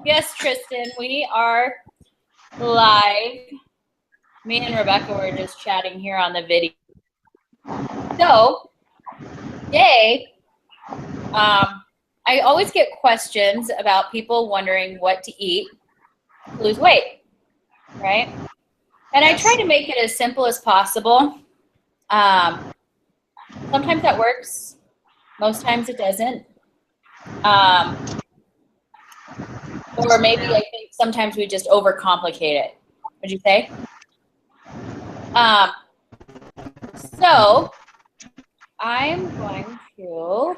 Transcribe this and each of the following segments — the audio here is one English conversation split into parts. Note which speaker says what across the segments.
Speaker 1: Yes, Tristan, we are live. Me and Rebecca were just chatting here on the video. So, today, I always get questions about people wondering what to eat to lose weight, right? And I try to make it as simple as possible. Sometimes that works. Most times it doesn't. Or maybe I think sometimes we just overcomplicate it. Would you say? So I'm going to.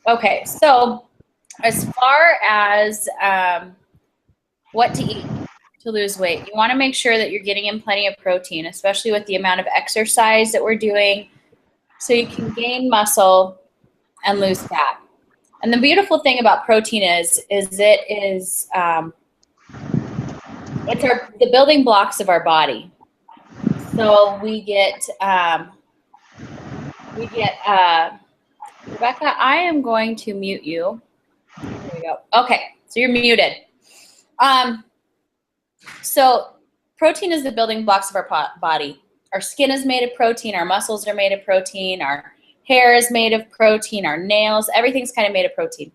Speaker 1: Okay, so as far as what to eat to lose weight, you want to make sure that you're getting in plenty of protein, especially with the amount of exercise that we're doing, so you can gain muscle and lose fat. And the beautiful thing about protein is it's the building blocks of our body. So we get Rebecca, I am going to mute you. There we go. Okay, so you're muted. So protein is the building blocks of our body. Our skin is made of protein. Our muscles are made of protein. Our hair is made of protein. Our nails, everything's kind of made of protein.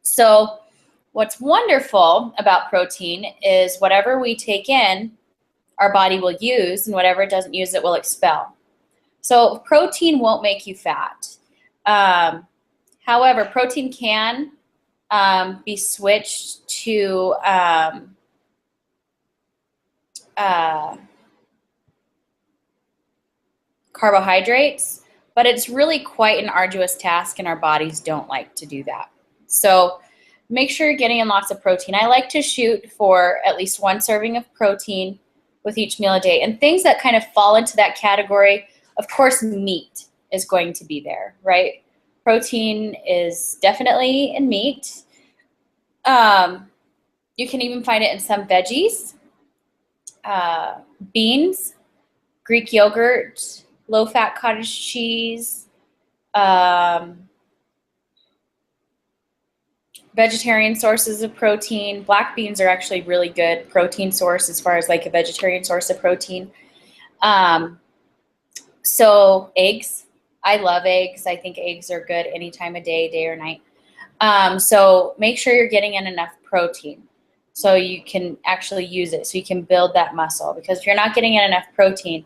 Speaker 1: So what's wonderful about protein is whatever we take in, our body will use, and whatever it doesn't use, it will expel. So protein won't make you fat. However, protein can be switched to carbohydrates, but it's really quite an arduous task, and our bodies don't like to do that. So make sure you're getting in lots of protein. I like to shoot for at least 1 serving of protein with each meal a day. And things that kind of fall into that category, of course, meat is going to be there, right? Protein is definitely in meat. You can even find it in some veggies, beans, Greek yogurt, low-fat cottage cheese, vegetarian sources of protein. Black beans are actually really good protein source as far as like a vegetarian source of protein. So eggs, I love eggs. I think eggs are good any time of day, day or night. So make sure you're getting in enough protein so you can actually use it, so you can build that muscle. Because if you're not getting in enough protein,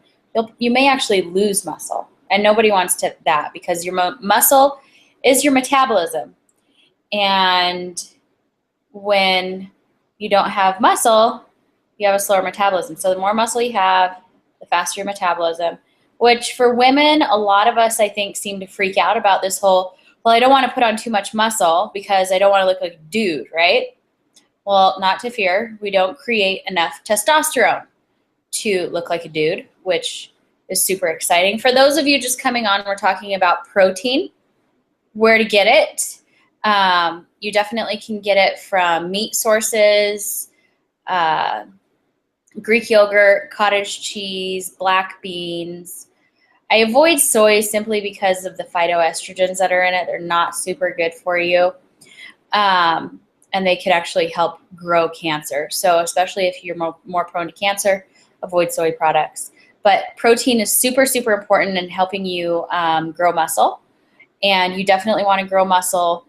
Speaker 1: you may actually lose muscle, and nobody wants that, because your muscle is your metabolism. And when you don't have muscle, you have a slower metabolism. So the more muscle you have, the faster your metabolism, which for women, a lot of us, I think, seem to freak out about this whole, well, I don't want to put on too much muscle because I don't want to look like a dude, right? Well, not to fear. We don't create enough testosterone to look like a dude, which is super exciting. For those of you just coming on, we're talking about protein, where to get it. You definitely can get it from meat sources, Greek yogurt, cottage cheese, black beans. I avoid soy simply because of the phytoestrogens that are in it. They're not super good for you. And they could actually help grow cancer. So especially if you're more prone to cancer, avoid soy products. But protein is super, super important in helping you grow muscle. And you definitely want to grow muscle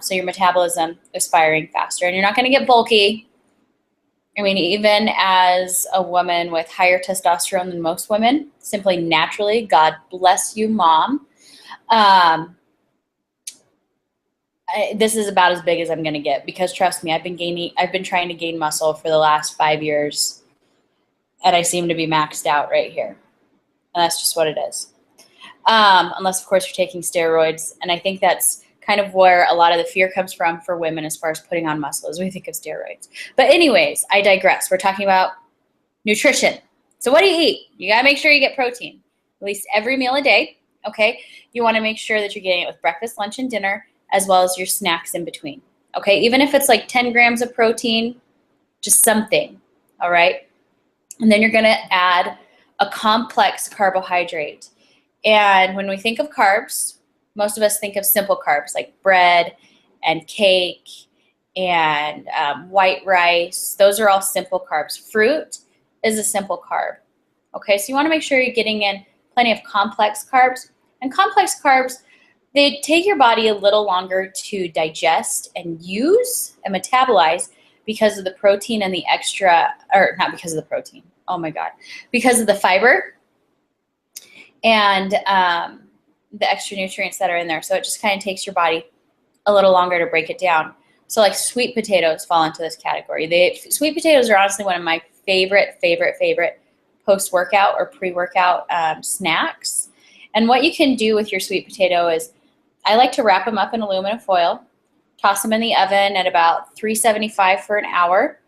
Speaker 1: so your metabolism is firing faster. And you're not going to get bulky. I mean, even as a woman with higher testosterone than most women, simply naturally, God bless you, Mom. This is about as big as I'm going to get, because trust me, I've been trying to gain muscle for the last 5 years, and I seem to be maxed out right here. And that's just what it is. Unless, of course, you're taking steroids. And I think that's kind of where a lot of the fear comes from for women as far as putting on muscle, as we think of steroids. But anyways, I digress. We're talking about nutrition. So what do you eat? You got to make sure you get protein, at least every meal a day, okay? You want to make sure that you're getting it with breakfast, lunch, and dinner, as well as your snacks in between, okay? Even if it's like 10 grams of protein, just something, all right? And then you're going to add a complex carbohydrate. And when we think of carbs, Most of us think of simple carbs like bread and cake and white rice. Those are all simple carbs. Fruit is a simple carb. Okay, so you want to make sure you're getting in plenty of complex carbs. And complex carbs, they take your body a little longer to digest and use and metabolize because of the protein and the extra, or not because of the protein, oh my God, because of the fiber and the extra nutrients that are in there. So it just kind of takes your body a little longer to break it down. So like sweet potatoes fall into this category. Sweet potatoes are honestly one of my favorite post-workout or pre-workout snacks. And what you can do with your sweet potato is, I like to wrap them up in aluminum foil, toss them in the oven at about 375 for an hour,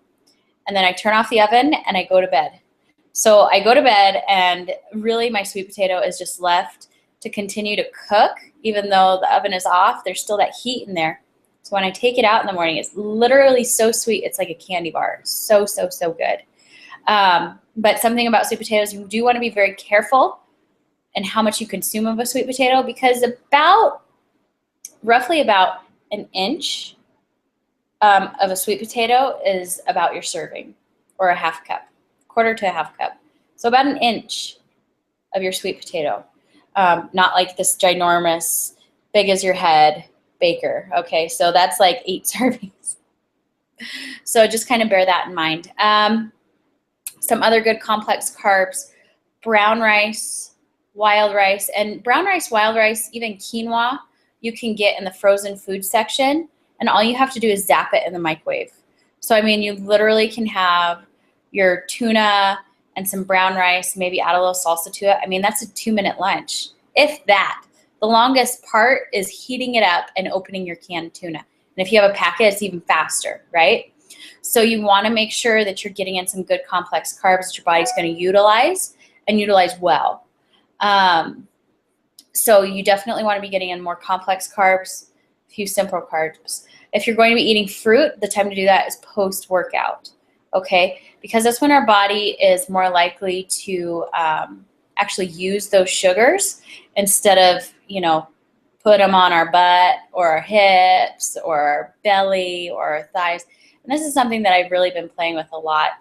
Speaker 1: and then I turn off the oven and I go to bed. So I go to bed and really my sweet potato is just left to continue to cook. Even though the oven is off, there's still that heat in there. So when I take it out in the morning, it's literally so sweet. It's like a candy bar. So good. But something about sweet potatoes, you do want to be very careful in how much you consume of a sweet potato, because roughly about an inch of a sweet potato is about your serving, or a half cup, quarter to a half cup. So about an inch of your sweet potato, not like this ginormous, big as your head baker. Okay, so that's like 8 servings. So just kind of bear that in mind. Some other good complex carbs: brown rice, wild rice, and brown rice, wild rice, even quinoa, you can get in the frozen food section, and all you have to do is zap it in the microwave. So I mean, you literally can have your tuna and some brown rice, maybe add a little salsa to it. I mean, that's a 2-minute lunch, if that. The longest part is heating it up and opening your canned tuna. And if you have a packet, it's even faster, right? So you want to make sure that you're getting in some good complex carbs that your body's going to utilize, and utilize well. So you definitely want to be getting in more complex carbs, a few simple carbs. If you're going to be eating fruit, the time to do that is post-workout, okay? Because that's when our body is more likely to actually use those sugars instead of, put them on our butt or our hips or our belly or our thighs. And this is something that I've really been playing with a lot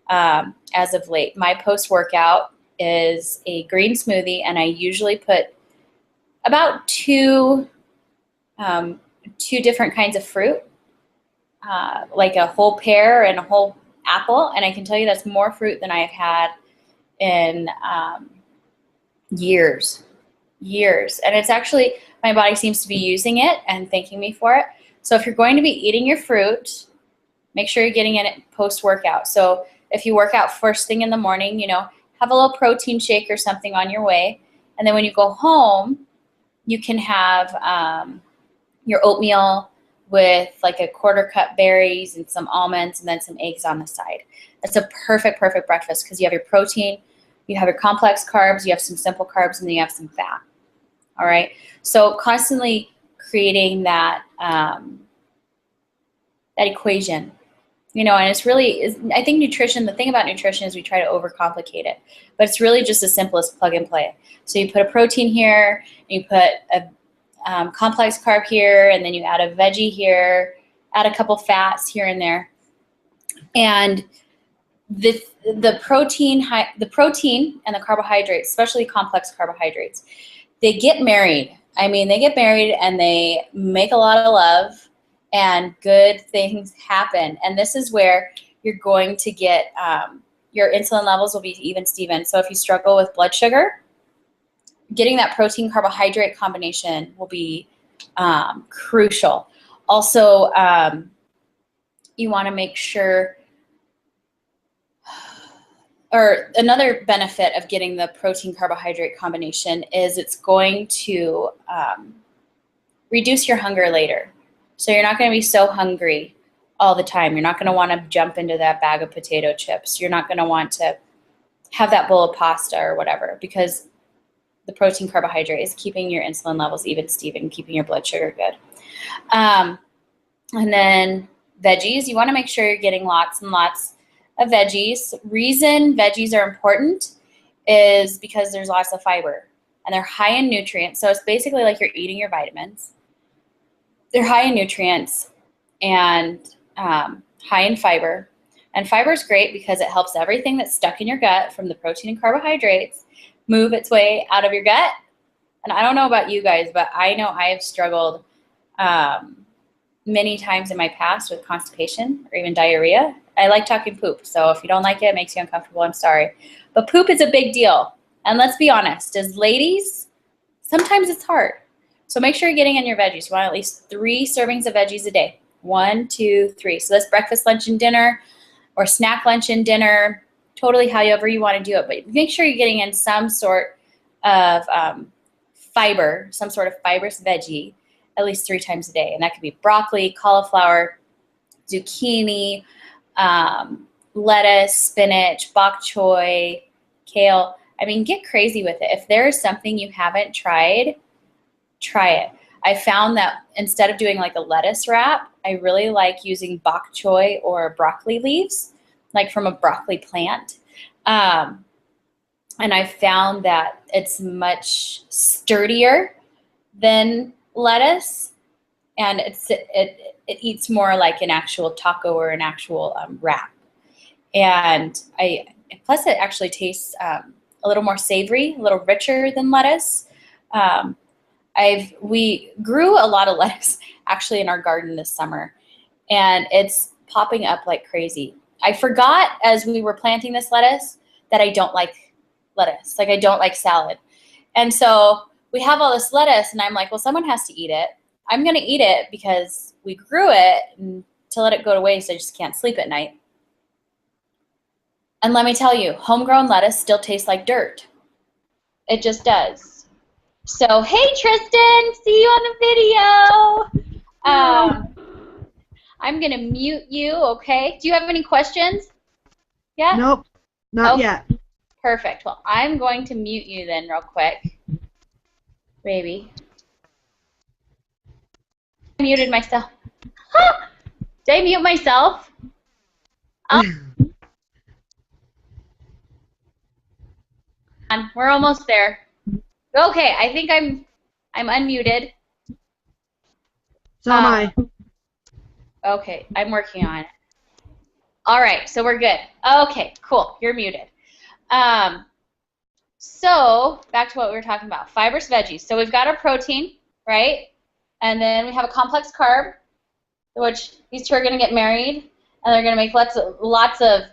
Speaker 1: as of late. My post-workout is a green smoothie, and I usually put about two different kinds of fruit, like a whole pear and a whole apple. And I can tell you that's more fruit than I've had in years. And it's actually, my body seems to be using it and thanking me for it. So if you're going to be eating your fruit, make sure you're getting in it post-workout. So if you work out first thing in the morning, have a little protein shake or something on your way. And then when you go home, you can have your oatmeal with like a 1/4 cup berries and some almonds and then some eggs on the side. That's a perfect breakfast, because you have your protein, you have your complex carbs, you have some simple carbs, and then you have some fat. All right. So constantly creating that that equation, and it's really, I think the thing about nutrition is we try to overcomplicate it, but it's really just as simple as plug and play. So you put a protein here, and you put a complex carb here, and then you add a veggie here, add a couple fats here and there. And the protein and the carbohydrates, especially complex carbohydrates, they get married. I mean, they get married and they make a lot of love, and good things happen. And this is where you're going to get your insulin levels will be even Steven. So if you struggle with blood sugar, getting that protein carbohydrate combination will be crucial. Also, you want to make sure, or another benefit of getting the protein carbohydrate combination is it's going to reduce your hunger later. So you're not going to be so hungry all the time. You're not going to want to jump into that bag of potato chips. You're not going to want to have that bowl of pasta or whatever, because the protein carbohydrate is keeping your insulin levels even, Steven, keeping your blood sugar good. And then veggies, you want to make sure you're getting lots and lots of veggies. Reason veggies are important is because there's lots of fiber. and they're high in nutrients. So it's basically like you're eating your vitamins. They're high in nutrients and high in fiber. And fiber is great because it helps everything that's stuck in your gut from the protein and carbohydrates move its way out of your gut. And I don't know about you guys, but I know I have struggled many times in my past with constipation or even diarrhea. I like talking poop, so if you don't like it, it makes you uncomfortable, I'm sorry. But poop is a big deal. And let's be honest, as ladies, sometimes it's hard. So make sure you're getting in your veggies. You want at least 3 servings of veggies a day. 1, 2, 3. So that's breakfast, lunch, and dinner, or snack, lunch, and dinner, totally however you want to do it. But make sure you're getting in some sort of fiber, some sort of fibrous veggie, at least 3 times a day. And that could be broccoli, cauliflower, zucchini, lettuce, spinach, bok choy, kale. I mean, get crazy with it. If there is something you haven't tried, try it. I found that instead of doing like a lettuce wrap, I really like using bok choy or broccoli leaves, like from a broccoli plant. And I found that it's much sturdier than lettuce, and it eats more like an actual taco or an actual wrap. And plus it actually tastes a little more savory, a little richer than lettuce. We grew a lot of lettuce actually in our garden this summer, and it's popping up like crazy. I forgot as we were planting this lettuce that I don't like lettuce. Like I don't like salad. And so we have all this lettuce, and I'm like, well, someone has to eat it. I'm going to eat it because we grew it, and to let it go to waste, I just can't sleep at night. And let me tell you, homegrown lettuce still tastes like dirt. It just does. So, hey, Tristan, see you on the video. I'm going to mute you, okay? Do you have any questions? Yeah?
Speaker 2: Nope, not yet.
Speaker 1: Perfect. Well, I'm going to mute you then real quick. Maybe. I muted myself. Did I mute myself? We're almost there. Okay, I think I'm unmuted.
Speaker 2: So am I.
Speaker 1: Okay, I'm working on it. All right, so we're good. Okay, cool. You're muted. So back to what we were talking about, fibrous veggies. So we've got our protein, right? And then we have a complex carb, which these two are going to get married, and they're going to make lots of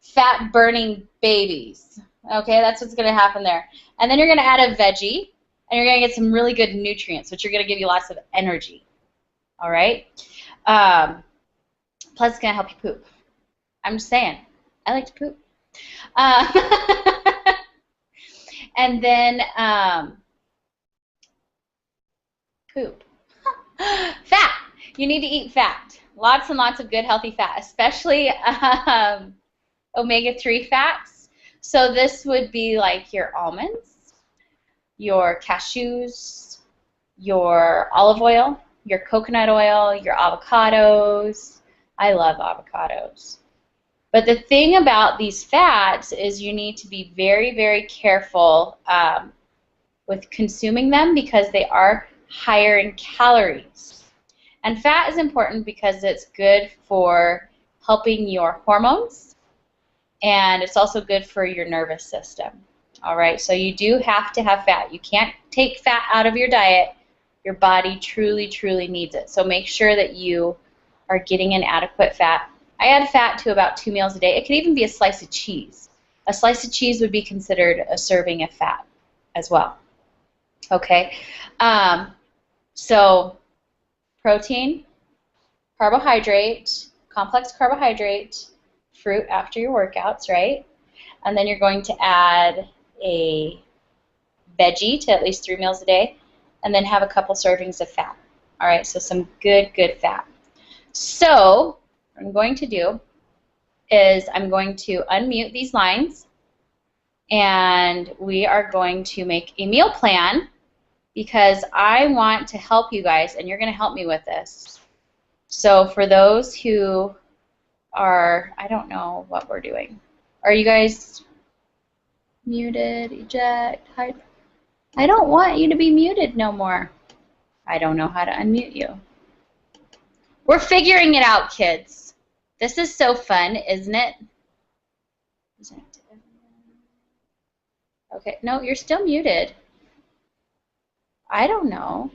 Speaker 1: fat-burning babies. Okay, that's what's going to happen there. And then you're going to add a veggie, and you're going to get some really good nutrients, which are going to give you lots of energy. All right? Plus, it's going to help you poop. I'm just saying. I like to poop. And then poop. Fat. You need to eat fat. Lots and lots of good, healthy fat, especially omega-3 fats. So this would be like your almonds, your cashews, your olive oil, your coconut oil, your avocados. I love avocados. But the thing about these fats is you need to be very, very careful with consuming them because they are higher in calories. And fat is important because it's good for helping your hormones, and it's also good for your nervous system. All right, so you do have to have fat. You can't take fat out of your diet. Your body truly, truly needs it. So make sure that you are getting an adequate fat. I add fat to about 2 meals a day. It could even be a slice of cheese. A slice of cheese would be considered a serving of fat as well. Okay, so protein, carbohydrate, complex carbohydrate, fruit after your workouts, right? And then you're going to add a veggie to at least 3 meals a day, and then have a couple servings of fat. All right, so some good, good fat. So what I'm going to do is I'm going to unmute these lines, and we are going to make a meal plan because I want to help you guys, and you're going to help me with this. So for those who are, I don't know what we're doing. Are you guys muted, eject, hide? I don't want you to be muted no more. I don't know how to unmute you. We're figuring it out, kids. This is so fun, isn't it? Okay, no, you're still muted. I don't know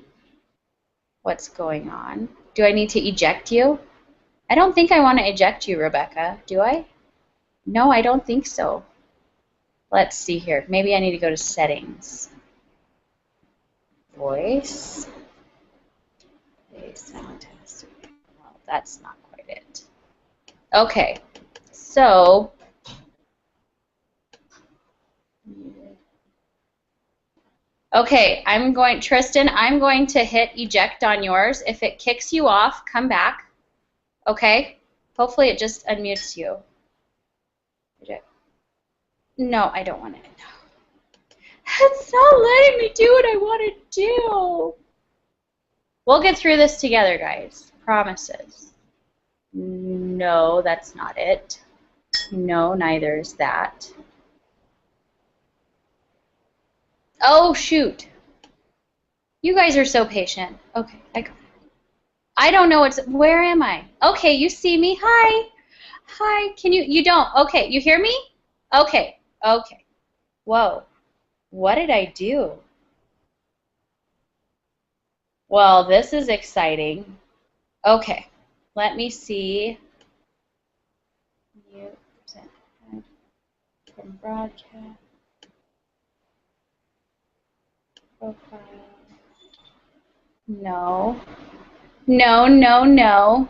Speaker 1: what's going on. Do I need to eject you? I don't think I want to eject you, Rebecca. Do I? No, I don't think so. Let's see here. Maybe I need to go to settings. Voice. Sound test. Well, that's not quite it. Okay, so okay, Tristan, I'm going to hit eject on yours. If it kicks you off, come back. Okay? Hopefully it just unmutes you. No, I don't want it. It's not letting me do what I want to do. We'll get through this together, guys. Promises. No, that's not it. No, neither is that. Oh, shoot. You guys are so patient. Okay, I got it. I don't know where am I? Okay, you see me. Hi. Hi. Can you don't. Okay, you hear me? Okay. Okay. Whoa. What did I do? Well, this is exciting. Okay. Let me see. Mute from broadcast. Profile. No. No, no, no.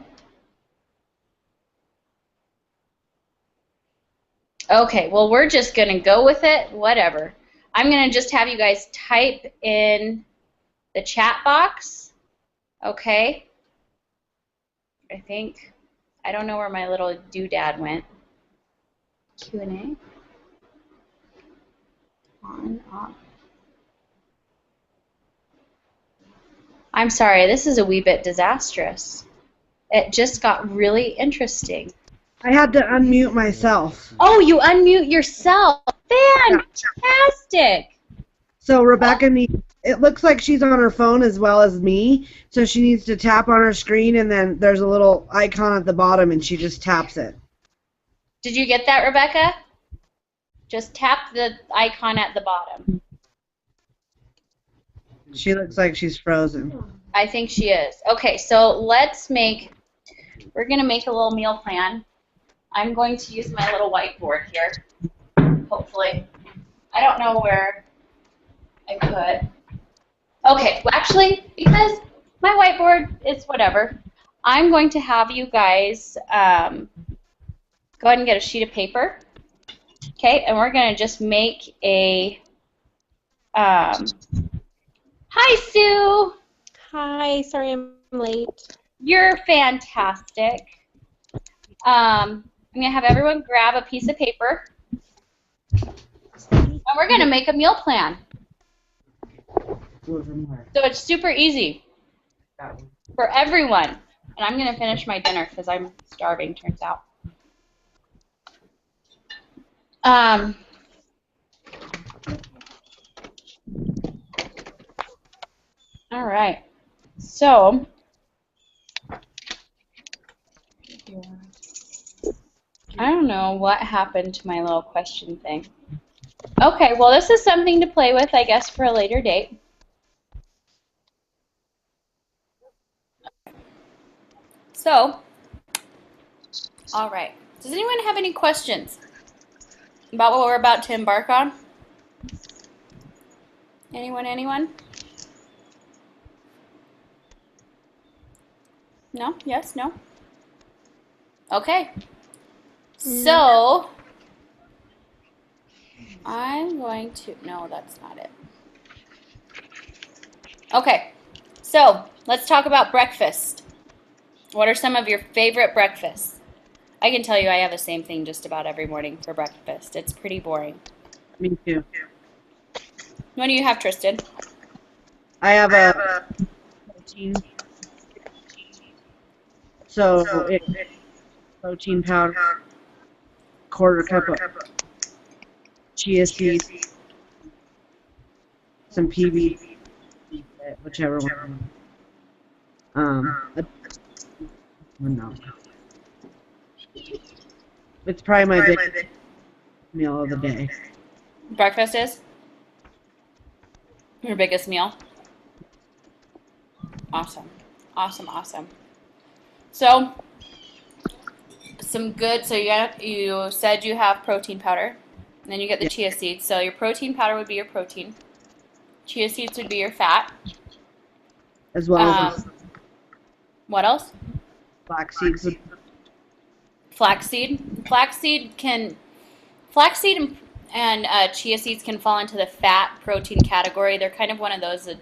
Speaker 1: Okay, well, we're just going to go with it. Whatever. I'm going to just have you guys type in the chat box. Okay. I don't know where my little doodad went. Q&A. On, off. I'm sorry, this is a wee bit disastrous. It just got really interesting.
Speaker 2: I had to unmute myself.
Speaker 1: Oh, you unmute yourself. Fantastic.
Speaker 2: So Rebecca it looks like she's on her phone as well as me, so she needs to tap on her screen, and then there's a little icon at the bottom, and she just taps it.
Speaker 1: Did you get that, Rebecca? Just tap the icon at the bottom.
Speaker 2: She looks like she's frozen.
Speaker 1: I think she is. Okay, so we're going to make a little meal plan. I'm going to use my little whiteboard here, hopefully. I don't know where I put. Okay, well, actually, because my whiteboard is whatever, I'm going to have you guys go ahead and get a sheet of paper. Okay, and we're going to just make a... Hi, Sue!
Speaker 3: Hi, sorry I'm late.
Speaker 1: You're fantastic. I'm going to have everyone grab a piece of paper, and we're going to make a meal plan. So it's super easy for everyone. And I'm going to finish my dinner because I'm starving, turns out. All right. So, I don't know what happened to my little question thing. Okay, well, this is something to play with, I guess, for a later date. So, all right. Does anyone have any questions about what we're about to embark on? Anyone? No? Yes? No? Okay. So, I'm going to, no, that's not it. Okay, so let's talk about breakfast. What are some of your favorite breakfasts? I can tell you I have the same thing just about every morning for breakfast. It's pretty boring.
Speaker 2: Me too.
Speaker 1: What do you have, Tristan?
Speaker 2: I have a protein. So it's protein powder, quarter cup of chia seeds, some PB, whichever one. No. It's probably my big meal of the day.
Speaker 1: Breakfast is your biggest meal? Awesome. Awesome, awesome. So, you said you have protein powder, and then you get the chia seeds. So your protein powder would be your protein. Chia seeds would be your fat.
Speaker 2: As well as
Speaker 1: What else?
Speaker 2: flax seeds.
Speaker 1: Flaxseed. Flaxseed and chia seeds can fall into the fat protein category. They're kind of one of those that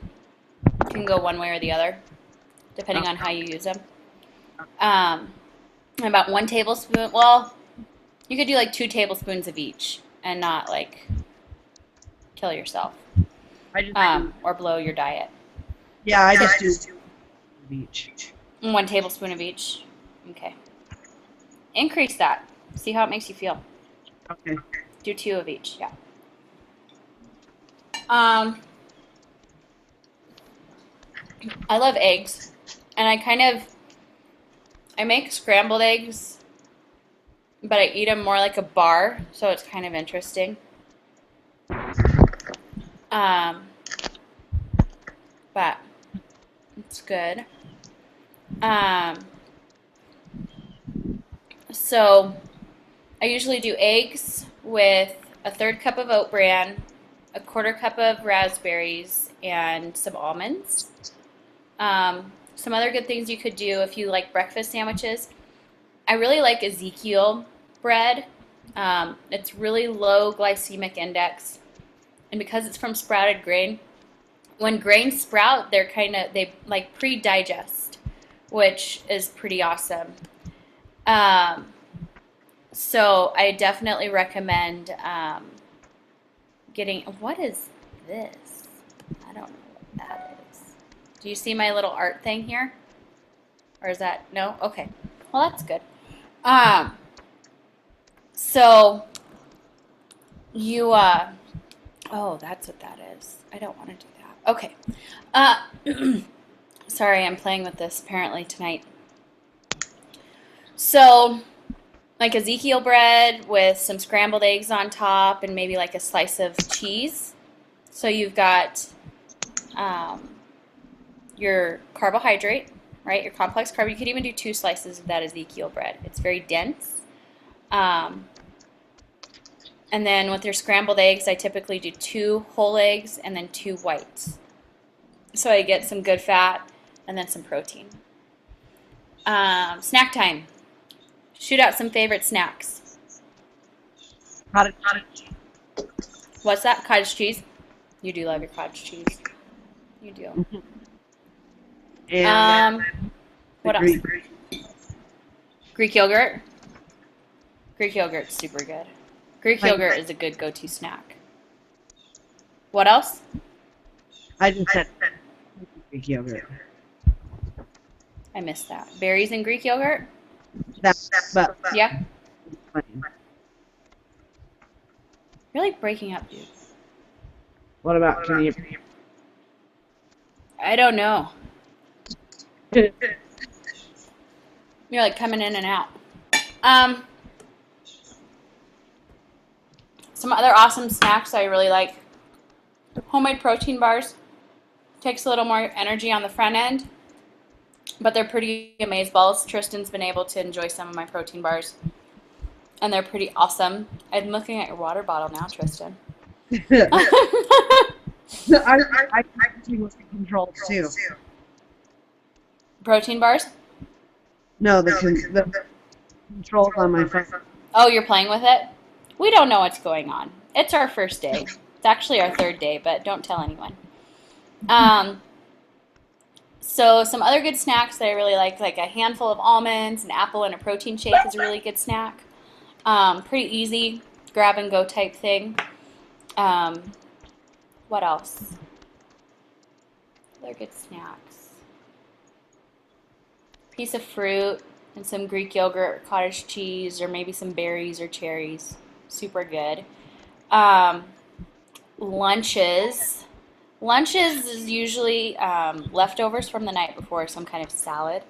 Speaker 1: can go one way or the other, depending on how you use them. About 1 tablespoon. Well, you could do like 2 tablespoons of each, and not like kill yourself or blow your diet.
Speaker 2: Yeah, I just do of each.
Speaker 1: 1 tablespoon of each. Okay. Increase that. See how it makes you feel.
Speaker 2: Okay.
Speaker 1: Do 2 of each. Yeah. I love eggs, and I make scrambled eggs, but I eat them more like a bar, so it's kind of interesting. But it's good. So I usually do eggs with a 1/3 cup of oat bran, a 1/4 cup of raspberries, and some almonds. Some other good things you could do if you like breakfast sandwiches. I really like Ezekiel bread. It's really low glycemic index, and because it's from sprouted grain, when grains sprout, they like pre-digest, which is pretty awesome. So I definitely recommend getting. What is this? I don't know what that is. Do you see my little art thing here? Or is that no? Okay. Well, that's good. So you oh, that's what that is. I don't want to do that. Okay. Sorry, I'm playing with this apparently tonight. So, like Ezekiel bread with some scrambled eggs on top and maybe like a slice of cheese. So you've got your carbohydrate, right? Your complex carb. You could even do 2 slices of that Ezekiel bread. It's very dense. And then with your scrambled eggs, I typically do 2 whole eggs and then 2 whites. So I get some good fat and then some protein. Snack time. Shoot out some favorite snacks.
Speaker 2: Cottage cheese.
Speaker 1: What's that? Cottage cheese? You do love your cottage cheese. You do.
Speaker 2: And
Speaker 1: What else? Greek yogurt. Greek yogurt's super good. Greek yogurt is a good go-to snack. What else?
Speaker 2: I just said Greek yogurt.
Speaker 1: I missed that. Berries and Greek yogurt?
Speaker 2: But
Speaker 1: Yeah. You're like breaking up, dude.
Speaker 2: what about can you?
Speaker 1: I don't know. You're like coming in and out. Some other awesome snacks I really like. Homemade protein bars. Takes a little more energy on the front end, but they're pretty amazeballs. Tristan's been able to enjoy some of my protein bars, and they're pretty awesome. I'm looking at your water bottle now, Tristan.
Speaker 2: I actually was the controls too.
Speaker 1: Protein bars?
Speaker 2: No, the controls on my phone.
Speaker 1: Oh, you're playing with it? We don't know what's going on. It's our first day. It's actually our 3rd day, but don't tell anyone. So some other good snacks that I really like a handful of almonds, an apple, and a protein shake is a really good snack. Pretty easy, grab and go type thing. What else? Other good snacks. Piece of fruit and some Greek yogurt, or cottage cheese, or maybe some berries or cherries. Super good. Lunches. Lunch is usually leftovers from the night before, some kind of salad.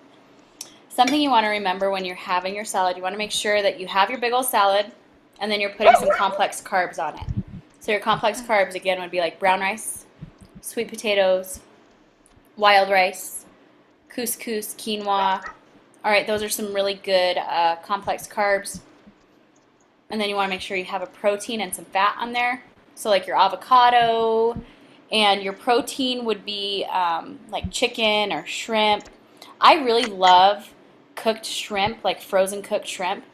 Speaker 1: Something you want to remember when you're having your salad, you want to make sure that you have your big old salad and then you're putting some complex carbs on it. So your complex carbs, again, would be like brown rice, sweet potatoes, wild rice, couscous, quinoa. All right, those are some really good complex carbs. And then you want to make sure you have a protein and some fat on there. So like your avocado, and your protein would be like chicken or shrimp. I really love cooked shrimp, like frozen cooked shrimp,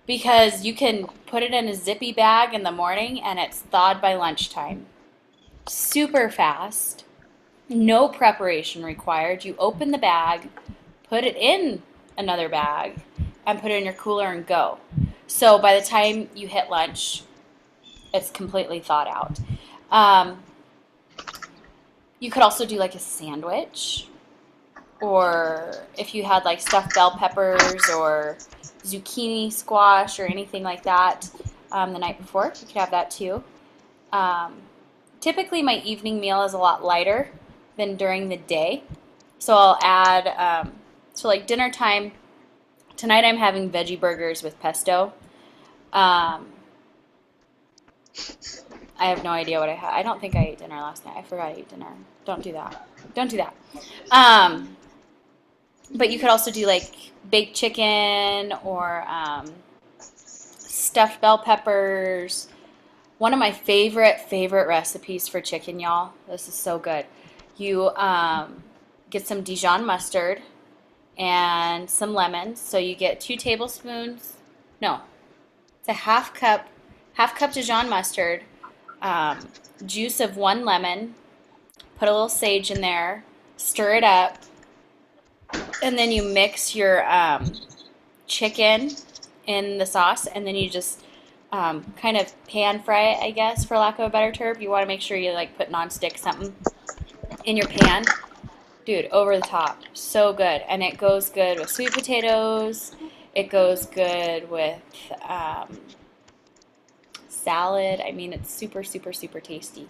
Speaker 1: because you can put it in a zippy bag in the morning and it's thawed by lunchtime. Super fast, no preparation required. You open the bag, put it in another bag, and put it in your cooler and go. So by the time you hit lunch, it's completely thawed out. You could also do like a sandwich, or if you had like stuffed bell peppers or zucchini squash or anything like that the night before, you could have that too. Typically my evening meal is a lot lighter than during the day. So I'll add, so like dinner time, tonight I'm having veggie burgers with pesto. I have no idea what I had. I don't think I ate dinner last night. I forgot to eat dinner. Don't do that. Don't do that. But you could also do like baked chicken or stuffed bell peppers. One of my favorite recipes for chicken, y'all. This is so good. You get some Dijon mustard and some lemons. So you get 2 tablespoons. No, it's a half cup Dijon mustard. Juice of 1 lemon, put a little sage in there, stir it up, and then you mix your chicken in the sauce, and then you just kind of pan fry it, I guess, for lack of a better term. You want to make sure you like put nonstick something in your pan. Dude, over the top. So good. And it goes good with sweet potatoes. It goes good with salad. I mean, it's super, super, super tasty.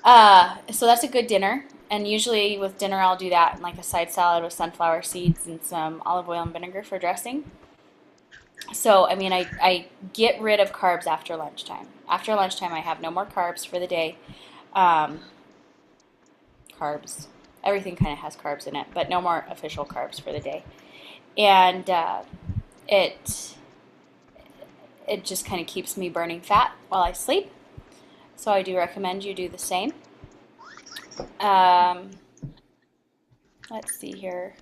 Speaker 1: So that's a good dinner. And usually with dinner, I'll do that in like a side salad with sunflower seeds and some olive oil and vinegar for dressing. So, I mean, I get rid of carbs after lunchtime. After lunchtime, I have no more carbs for the day. Carbs. Everything kind of has carbs in it, but no more official carbs for the day. And it just kind of keeps me burning fat while I sleep. So I do recommend you do the same. Let's see here.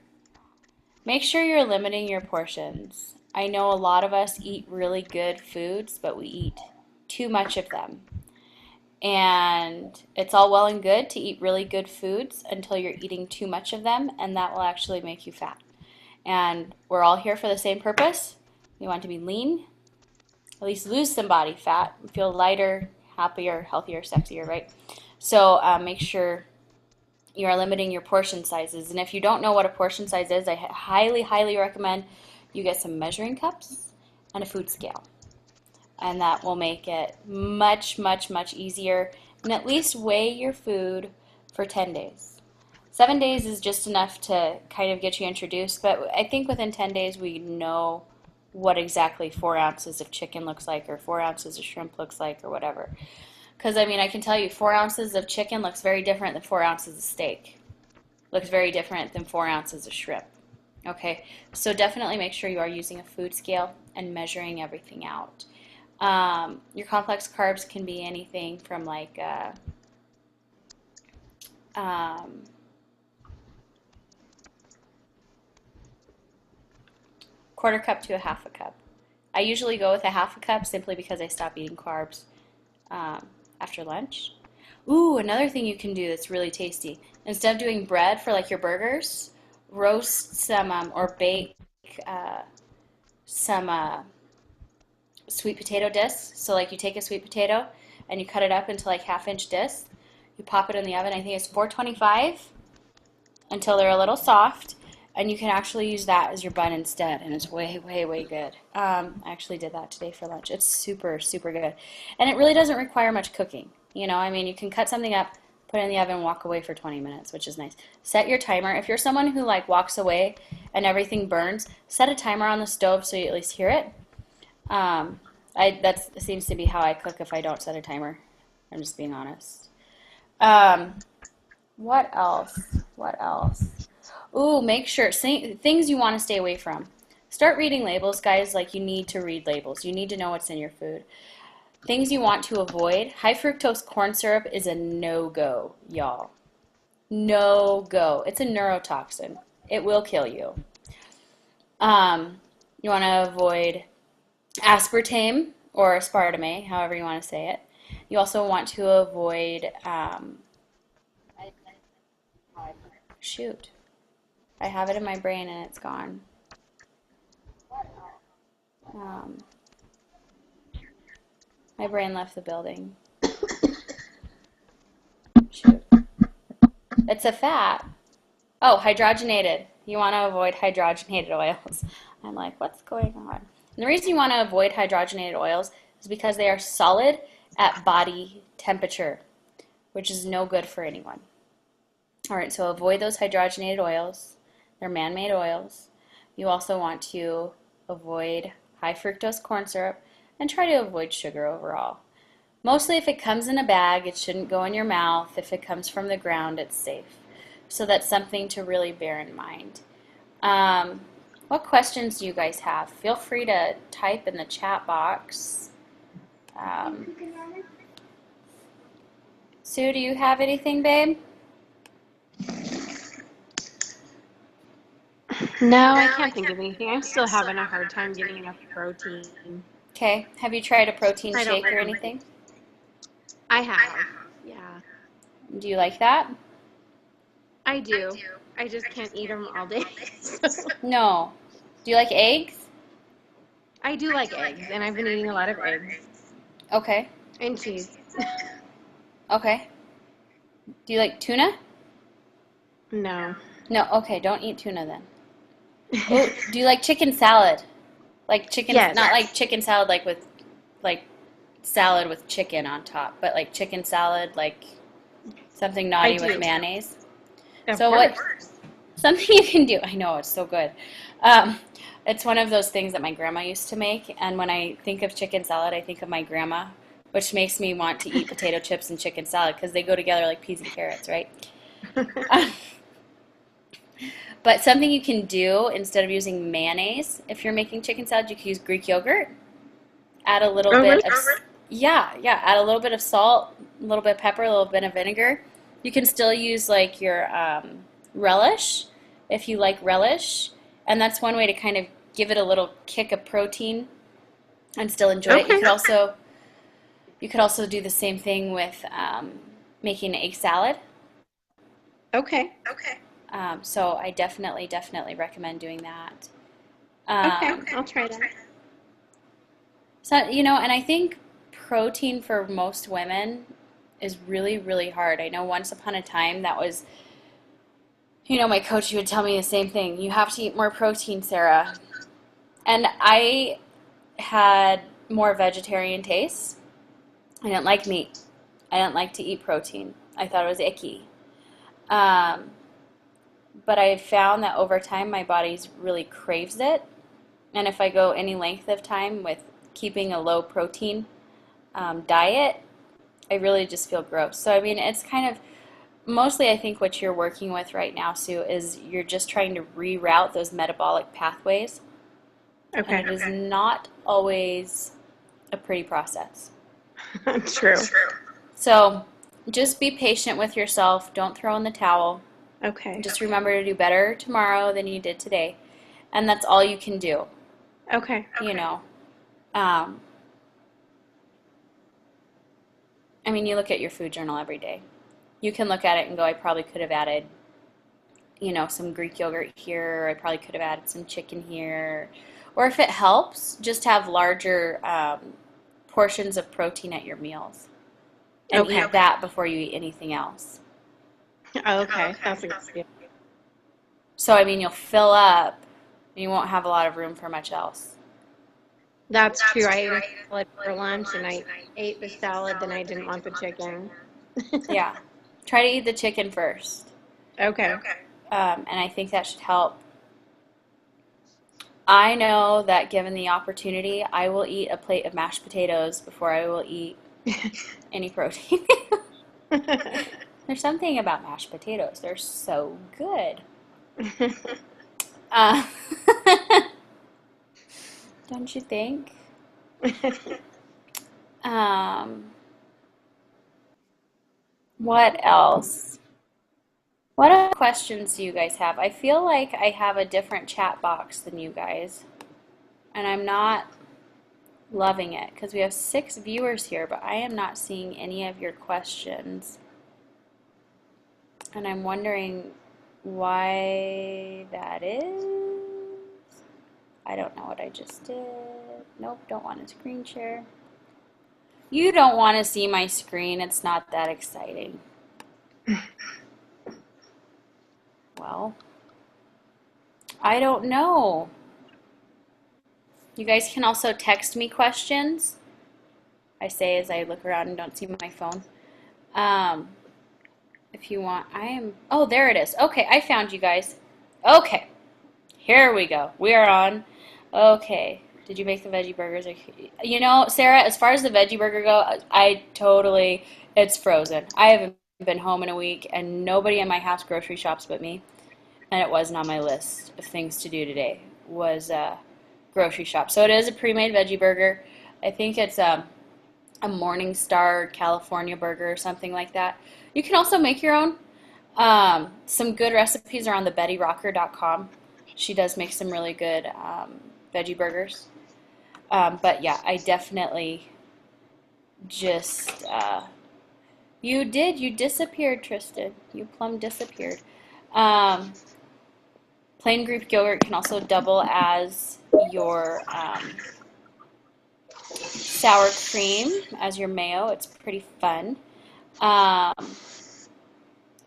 Speaker 1: Make sure you're limiting your portions. I know a lot of us eat really good foods, but we eat too much of them. And it's all well and good to eat really good foods until you're eating too much of them, and that will actually make you fat. And we're all here for the same purpose. We want to be lean, at least lose some body fat, feel lighter, happier, healthier, sexier, right? So make sure you are limiting your portion sizes. And if you don't know what a portion size is, I highly, highly recommend you get some measuring cups and a food scale. And that will make it much, much, much easier. And at least weigh your food for 10 days. 7 days is just enough to kind of get you introduced, but I think within 10 days we know what exactly 4 ounces of chicken looks like, or 4 ounces of shrimp looks like, or whatever. Because, I mean, I can tell you 4 ounces of chicken looks very different than 4 ounces of steak. Looks very different than 4 ounces of shrimp. Okay, so definitely make sure you are using a food scale and measuring everything out. Your complex carbs can be anything from like quarter cup to a half a cup. I usually go with a half a cup simply because I stop eating carbs after lunch. Ooh, another thing you can do that's really tasty. Instead of doing bread for like your burgers, roast some or bake some sweet potato discs. So like you take a sweet potato and you cut it up into like 1/2-inch discs. You pop it in the oven. I think it's 425 until they're a little soft. And you can actually use that as your bun instead, and it's way, way, way good. I actually did that today for lunch. It's super, super good. And it really doesn't require much cooking. You know, I mean, you can cut something up, Put it in the oven, walk away for 20 minutes, which is nice. Set your timer. If you're someone who like walks away and everything burns, set a timer on the stove so you at least hear it. That seems to be how I cook if I don't set a timer. I'm just being honest. What else? What else? Ooh, make sure things you want to stay away from. Start reading labels, guys. Like, you need to read labels. You need to know what's in your food. Things you want to avoid. High fructose corn syrup is a no-go, y'all. No-go. It's a neurotoxin. It will kill you. You want to avoid aspartame or aspartame, however you want to say it. You also want to avoid, shoot, I have it in my brain and it's gone. My brain left the building. Shoot. It's a fat. Oh, hydrogenated. You want to avoid hydrogenated oils. I'm like, what's going on? And the reason you want to avoid hydrogenated oils is because they are solid at body temperature, which is no good for anyone. All right, so avoid those hydrogenated oils. They're man-made oils. You also want to avoid high fructose corn syrup and try to avoid sugar overall. Mostly if it comes in a bag, it shouldn't go in your mouth. If it comes from the ground, it's safe. So that's something to really bear in mind. What questions do you guys have? Feel free to type in the chat box. Sue, do you have anything, babe?
Speaker 3: No, I can't think of anything. I'm still having a hard time getting enough protein.
Speaker 1: Okay. Have you tried a protein
Speaker 3: I don't
Speaker 1: shake or
Speaker 3: like
Speaker 1: anything?
Speaker 3: I have. Yeah,
Speaker 1: Do you like that?
Speaker 3: I do. I just can't eat them all day.
Speaker 1: No. Do you like eggs?
Speaker 3: I do like eggs, and I've been eating a lot of eggs
Speaker 1: Okay.
Speaker 3: and cheese.
Speaker 1: Okay. Do you like tuna?
Speaker 3: No.
Speaker 1: No. Okay. Don't eat tuna then. Oh, do you like chicken salad? Like chicken,
Speaker 3: Yes.
Speaker 1: not like chicken salad like with like salad with chicken on top, but like chicken salad like something naughty
Speaker 3: I
Speaker 1: with
Speaker 3: do.
Speaker 1: mayonnaise.
Speaker 3: Of
Speaker 1: So
Speaker 3: course.
Speaker 1: something you can do. I know it's so good. It's one of those things that my grandma used to make, and when I think of chicken salad, I think of my grandma, which makes me want to eat potato chips and chicken salad because they go together like peas and carrots, right? But something you can do instead of using mayonnaise, if you're making chicken salad, you can use Greek yogurt. Add a little
Speaker 3: Oh,
Speaker 1: bit
Speaker 3: really?
Speaker 1: of add a little bit of salt, a little bit of pepper, a little bit of vinegar. You can still use like your relish if you like relish, and that's one way to kind of give it a little kick of protein and still enjoy it.
Speaker 3: Okay.
Speaker 1: You could also do the same thing with making an egg salad.
Speaker 3: Okay.
Speaker 1: So I definitely recommend doing that.
Speaker 3: Okay. I'll try that.
Speaker 1: So, and I think protein for most women is really, really hard. I know once upon a time that was, my coach would tell me the same thing. You have to eat more protein, Sarah. And I had more vegetarian tastes. I didn't like meat. I didn't like to eat protein. I thought it was icky. But I found that over time my body really craves it. And if I go any length of time with keeping a low protein diet, I really just feel gross. So, I mean, it's kind of mostly I think what you're working with right now, Sue, is you're just trying to reroute those metabolic pathways.
Speaker 3: Okay.
Speaker 1: And it is not always a pretty process.
Speaker 3: True.
Speaker 1: So just be patient with yourself. Don't throw in the towel.
Speaker 3: Okay.
Speaker 1: Just remember to do better tomorrow than you did today. And that's all you can do,
Speaker 3: Okay.
Speaker 1: I mean, you look at your food journal every day. You can look at it and go, I probably could have added, some Greek yogurt here. Or I probably could have added some chicken here. Or if it helps, just have larger portions of protein at your meals. And
Speaker 3: Okay.
Speaker 1: eat that before you eat anything else.
Speaker 3: Okay. That's a good idea.
Speaker 1: So, I mean, you'll fill up and you won't have a lot of room for much else.
Speaker 3: That's true. I ate a salad for lunch, and I ate the salad, then I didn't want the chicken.
Speaker 1: Yeah. Try to eat the chicken first.
Speaker 3: Okay.
Speaker 1: And I think that should help. I know that given the opportunity, I will eat a plate of mashed potatoes before I will eat any protein. There's something about mashed potatoes. They're so good. Uh, don't you think? Um, what else? What other questions do you guys have? I feel like I have a different chat box than you guys, and I'm not loving it because we have 6 viewers here, but I am not seeing any of your questions. And I'm wondering why that is. I don't know what I just did. Nope, don't want a screen share. You don't want to see my screen. It's not that exciting. Well, I don't know. You guys can also text me questions. I say as I look around and don't see my phone. If you want, oh, there it is. Okay, I found you guys. Okay, here we go. We are on. Okay, did you make the veggie burgers? You know, Sarah, as far as the veggie burger go, it's frozen. I haven't been home in a week, and nobody in my house grocery shops but me. And it wasn't on my list of things to do today, was grocery shop. So it is a pre-made veggie burger. I think it's a Morningstar California burger or something like that. You can also make your own. Some good recipes are on the BettyRocker.com. She does make some really good veggie burgers. But yeah, I definitely just, you disappeared, Tristan. You plumb disappeared. Plain Greek yogurt can also double as your sour cream, as your mayo. It's pretty fun. As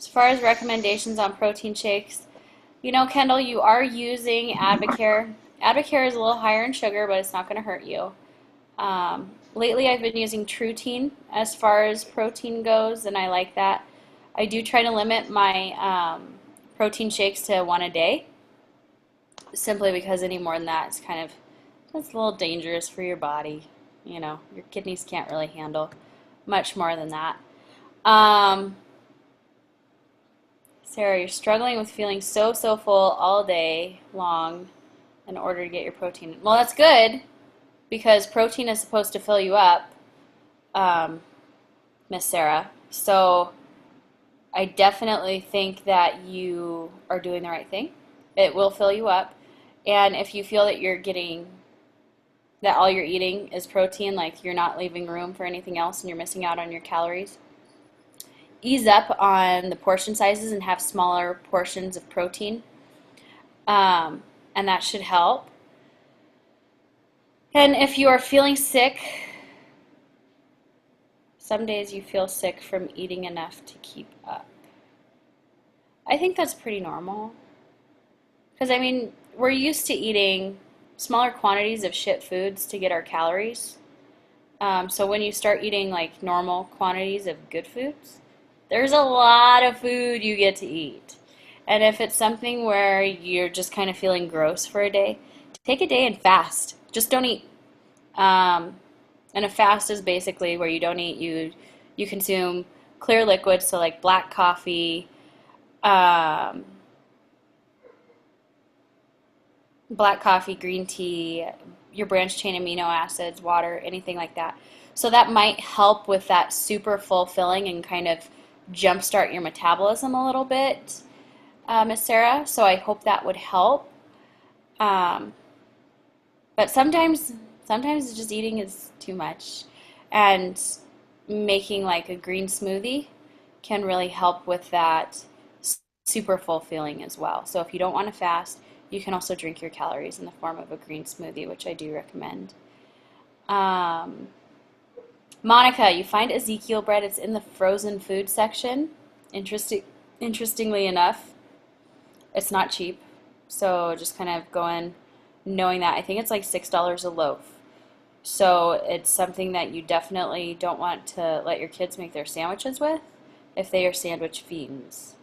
Speaker 1: far as recommendations on protein shakes, you know, Kendall, you are using Advocare. Advocare is a little higher in sugar, but it's not going to hurt you. Lately, I've been using Truteen as far as protein goes, and I like that. I do try to limit my protein shakes to 1 a day, simply because any more than that is it's a little dangerous for your body. You know, your kidneys can't really handle much more than that. Sarah, you're struggling with feeling so full all day long in order to get your protein. Well, that's good, because protein is supposed to fill you up, Miss Sarah. So I definitely think that you are doing the right thing. It will fill you up. And if you feel that that all you're eating is protein, like you're not leaving room for anything else and you're missing out on your calories, ease up on the portion sizes and have smaller portions of protein. And that should help. And if you are feeling sick, some days you feel sick from eating enough to keep up. I think that's pretty normal. Because, I mean, we're used to eating smaller quantities of shit foods to get our calories. So when you start eating like normal quantities of good foods, there's a lot of food you get to eat. And if it's something where you're just kind of feeling gross for a day, take a day and fast. Just don't eat. And a fast is basically where you don't eat. You consume clear liquids, so like black coffee, green tea, your branched chain amino acids, water, anything like that. So that might help with that super fulfilling and kind of jumpstart your metabolism a little bit, Miss Sarah. So I hope that would help. But sometimes just eating is too much, and making like a green smoothie can really help with that super full feeling as well. So if you don't want to fast, you can also drink your calories in the form of a green smoothie, which I do recommend. Monica, you find Ezekiel bread. It's in the frozen food section. Interestingly enough, it's not cheap. So just kind of go in knowing that. I think it's like $6 a loaf. So it's something that you definitely don't want to let your kids make their sandwiches with, if they are sandwich fiends.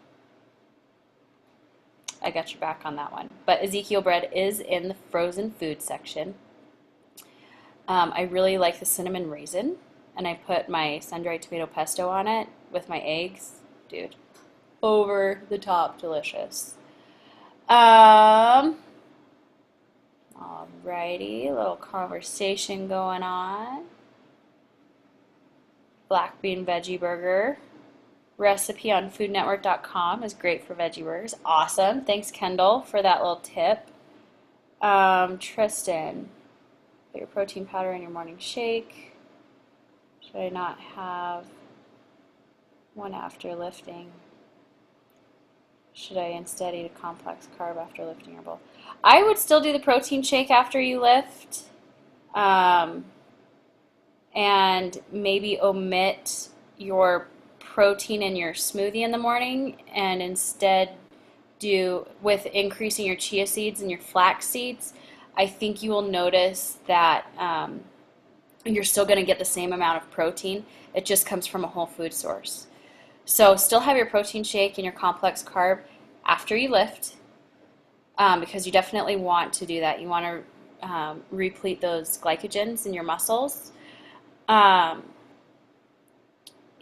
Speaker 1: I got your back on that one. But Ezekiel bread is in the frozen food section. I really like the cinnamon raisin, and I put my sun-dried tomato pesto on it with my eggs. Dude, over the top delicious. Alrighty, little conversation going on. Black bean veggie burger recipe on foodnetwork.com is great for veggie burgers. Awesome. Thanks, Kendall, for that little tip. Tristan, put your protein powder in your morning shake. Should I not have one after lifting? Should I instead eat a complex carb after lifting or both? I would still do the protein shake after you lift, and maybe omit your protein in your smoothie in the morning and instead do, with increasing your chia seeds and your flax seeds, I think you will notice that you're still going to get the same amount of protein. It just comes from a whole food source. So still have your protein shake and your complex carb after you lift, because you definitely want to do that. You want to replete those glycogens in your muscles.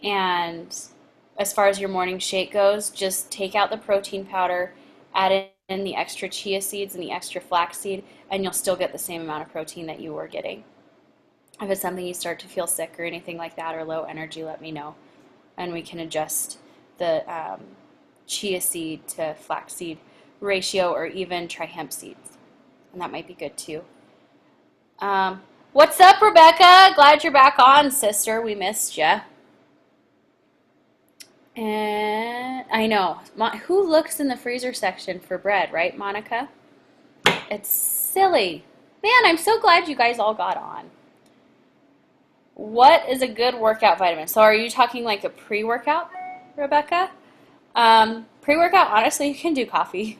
Speaker 1: And as far as your morning shake goes, just take out the protein powder, add in the extra chia seeds and the extra flaxseed, and you'll still get the same amount of protein that you were getting. If it's something you start to feel sick or anything like that or low energy, let me know, and we can adjust the chia seed to flaxseed ratio, or even try hemp seeds, and that might be good too. What's up, Rebecca? Glad you're back on, sister. We missed you. And I know, who looks in the freezer section for bread, right, Monica? It's silly. Man, I'm so glad you guys all got on. What is a good workout vitamin? So are you talking like a pre-workout, Rebecca? Pre-workout, honestly, you can do coffee.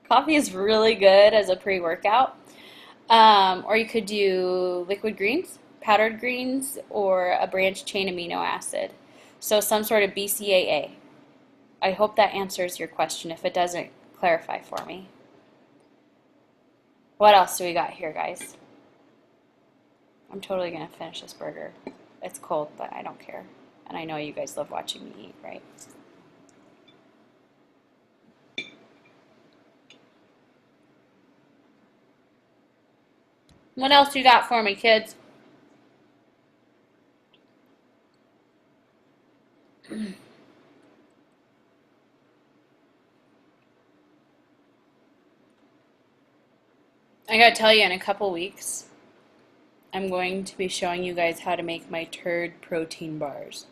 Speaker 1: Coffee is really good as a pre-workout. Or you could do liquid greens, powdered greens, or a branched chain amino acid. So some sort of BCAA. I hope that answers your question. If it doesn't, clarify for me. What else do we got here, guys? I'm totally going to finish this burger. It's cold, but I don't care. And I know you guys love watching me eat, right? What else you got for me, kids? I gotta tell you, in a couple weeks, I'm going to be showing you guys how to make my turd protein bars.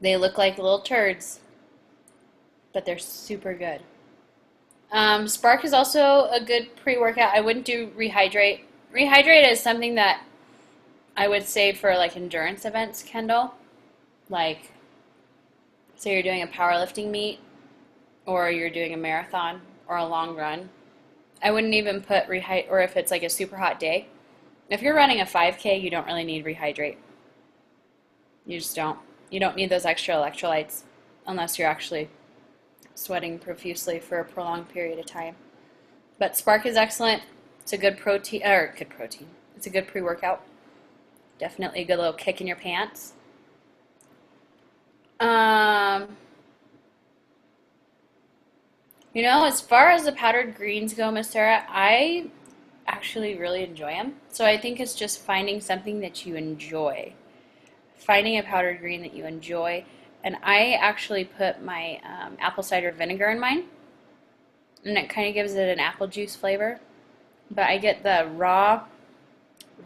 Speaker 1: They look like little turds, but they're super good. Spark is also a good pre-workout. I wouldn't do Rehydrate. Rehydrate is something that I would say for like endurance events, Kendall. Like, say you're doing a powerlifting meet, or you're doing a marathon or a long run. I wouldn't even put Rehydrate, or if it's like a super hot day. If you're running a 5K, you don't really need Rehydrate. You just don't. You don't need those extra electrolytes unless you're actually sweating profusely for a prolonged period of time. But Spark is excellent. It's a good protein. It's a good pre-workout. Definitely a good little kick in your pants. You know, as far as the powdered greens go, Miss Sarah, I actually really enjoy them. So I think it's just finding something that you enjoy. Finding a powdered green that you enjoy. And I actually put my apple cider vinegar in mine. And it kind of gives it an apple juice flavor. But I get the raw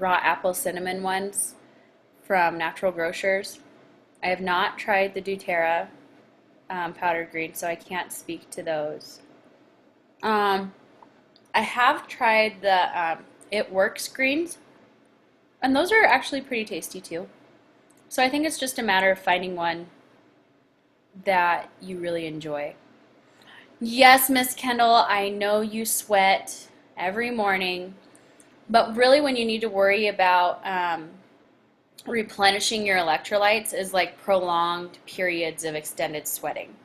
Speaker 1: apple cinnamon ones from Natural Grocers. I have not tried the doTERRA powdered green, so I can't speak to those. I have tried the It Works greens, and those are actually pretty tasty too. So I think it's just a matter of finding one that you really enjoy. Yes, Miss Kendall, I know you sweat every morning, but really when you need to worry about replenishing your electrolytes is like prolonged periods of extended sweating.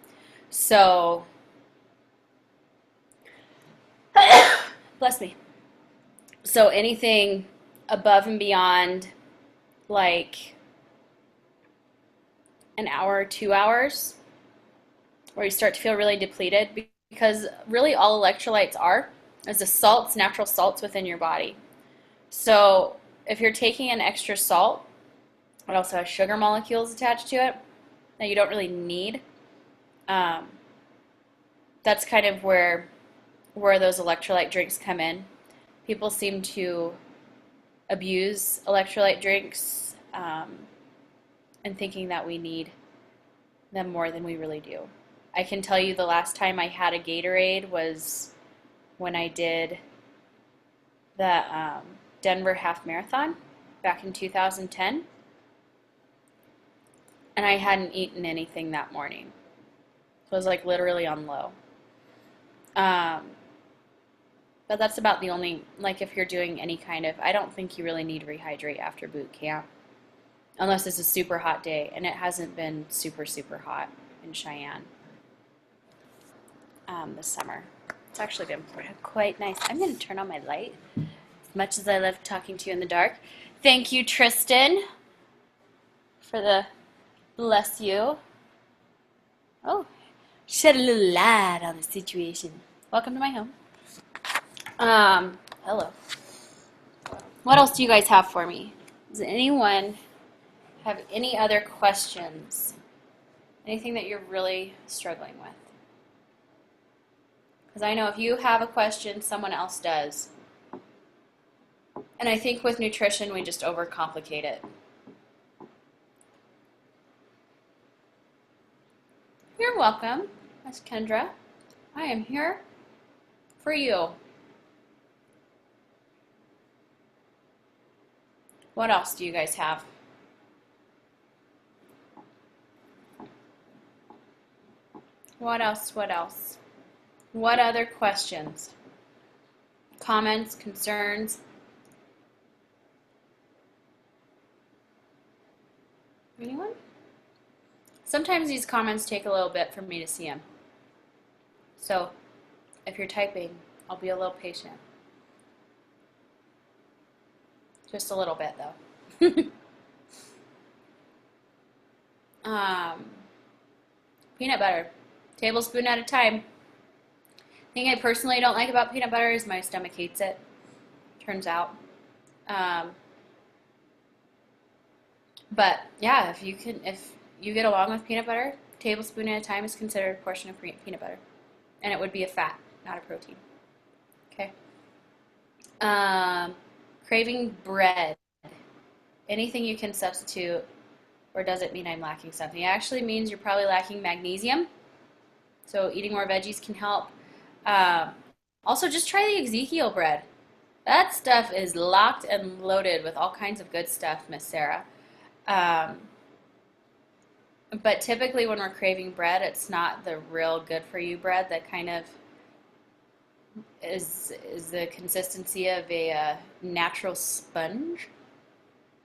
Speaker 1: So, bless me. So anything above and beyond like an hour, 2 hours, where you start to feel really depleted, because really all electrolytes are is the salts, natural salts within your body. So if you're taking an extra salt, it also has sugar molecules attached to it that you don't really need. That's kind of where those electrolyte drinks come in. People seem to abuse electrolyte drinks and thinking that we need them more than we really do. I can tell you the last time I had a Gatorade was when I did the Denver Half Marathon back in 2010. And I hadn't eaten anything that morning. So I was like literally on low. But that's about the only, like if you're doing any kind of, I don't think you really need to rehydrate after boot camp. Unless it's a super hot day, and it hasn't been super, super hot in Cheyenne this summer. It's actually been quite nice. I'm going to turn on my light, as much as I love talking to you in the dark. Thank you, Tristan, for the bless you. Oh, shed a little light on the situation. Welcome to my home. Hello. What else do you guys have for me? Does anyone have any other questions? Anything that you're really struggling with? Because I know if you have a question, someone else does. And I think with nutrition, we just overcomplicate it. You're welcome, Miss Kendra. I am here for you. What else do you guys have? What else? What else? What other questions? Comments, concerns? Anyone? Sometimes these comments take a little bit for me to see them. So if you're typing, I'll be a little patient. Just a little bit though. Peanut butter. Tablespoon at a time. Thing I personally don't like about peanut butter is my stomach hates it. Turns out. But yeah, if you get along with peanut butter, tablespoon at a time is considered a portion of peanut butter. And it would be a fat, not a protein. Okay. Craving bread. Anything you can substitute, or does it mean I'm lacking something? It actually means you're probably lacking magnesium. So eating more veggies can help. Also, just try the Ezekiel bread. That stuff is locked and loaded with all kinds of good stuff, Miss Sarah. But typically when we're craving bread, it's not the real good for you bread that kind of is the consistency of a natural sponge,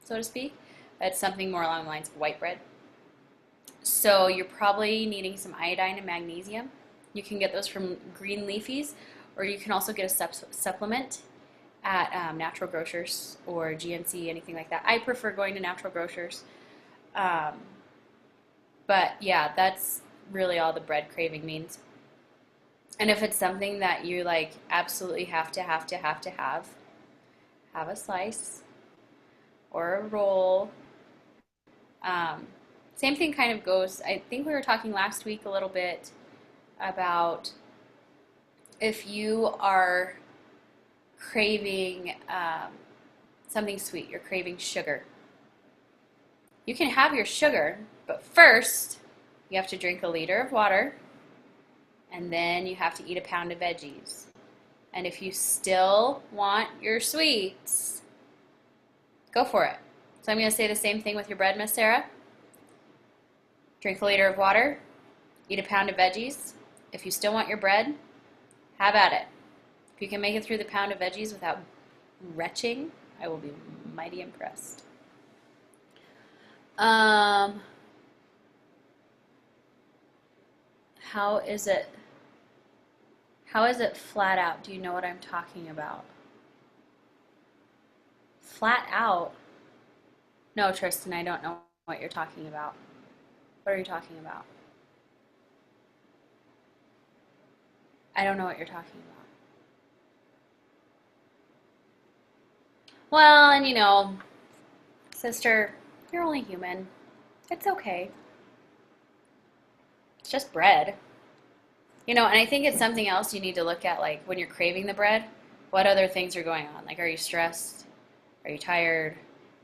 Speaker 1: so to speak. It's something more along the lines of white bread. So you're probably needing some iodine and magnesium. You can get those from green leafies, or you can also get a supplement at Natural Grocers or GNC, anything like that. I prefer going to Natural Grocers. But yeah, that's really all the bread craving means. And if it's something that you like absolutely have to have a slice or a roll. Same thing kind of goes, I think we were talking last week a little bit about if you are craving something sweet, you're craving sugar. You can have your sugar, but first you have to drink a liter of water, and then you have to eat a pound of veggies. And if you still want your sweets, go for it. So I'm going to say the same thing with your bread, Miss Sarah. Drink a liter of water, eat a pound of veggies. If you still want your bread, have at it. If you can make it through the pound of veggies without retching, I will be mighty impressed. Um, how is it? How is it flat out? Do you know what I'm talking about? Flat out? No, Tristan, I don't know what you're talking about. What are you talking about? I don't know what you're talking about. Well, and sister, you're only human. It's okay. It's just bread. And I think it's something else you need to look at, like when you're craving the bread, what other things are going on? Like, are you stressed? Are you tired?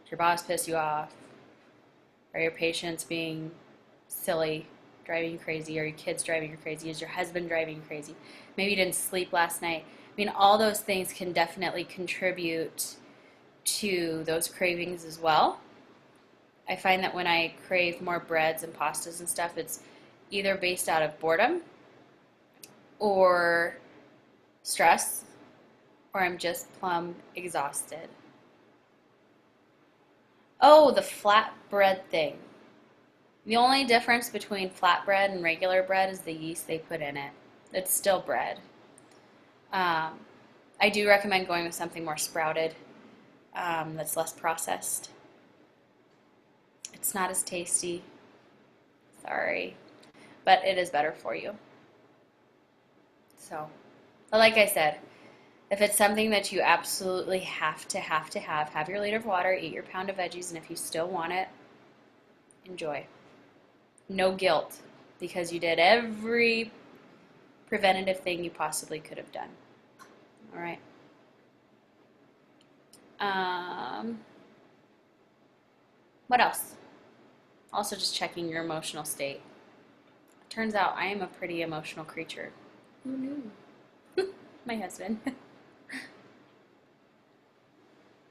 Speaker 1: Did your boss piss you off? Are your patients being silly, driving you crazy? Are your kids driving you crazy? Is your husband driving you crazy? Maybe you didn't sleep last night. I mean, all those things can definitely contribute to those cravings as well. I find that when I crave more breads and pastas and stuff, it's either based out of boredom or stress, or I'm just plumb exhausted. Oh, the flatbread thing. The only difference between flatbread and regular bread is the yeast they put in it. It's still bread. I do recommend going with something more sprouted, that's less processed. It's not as tasty. Sorry. But it is better for you. So, but like I said, if it's something that you absolutely have to have your liter of water, eat your pound of veggies, and if you still want it, enjoy. No guilt, because you did every preventative thing you possibly could have done. All right. What else? Also just checking your emotional state. Turns out I am a pretty emotional creature. Who knew? My husband.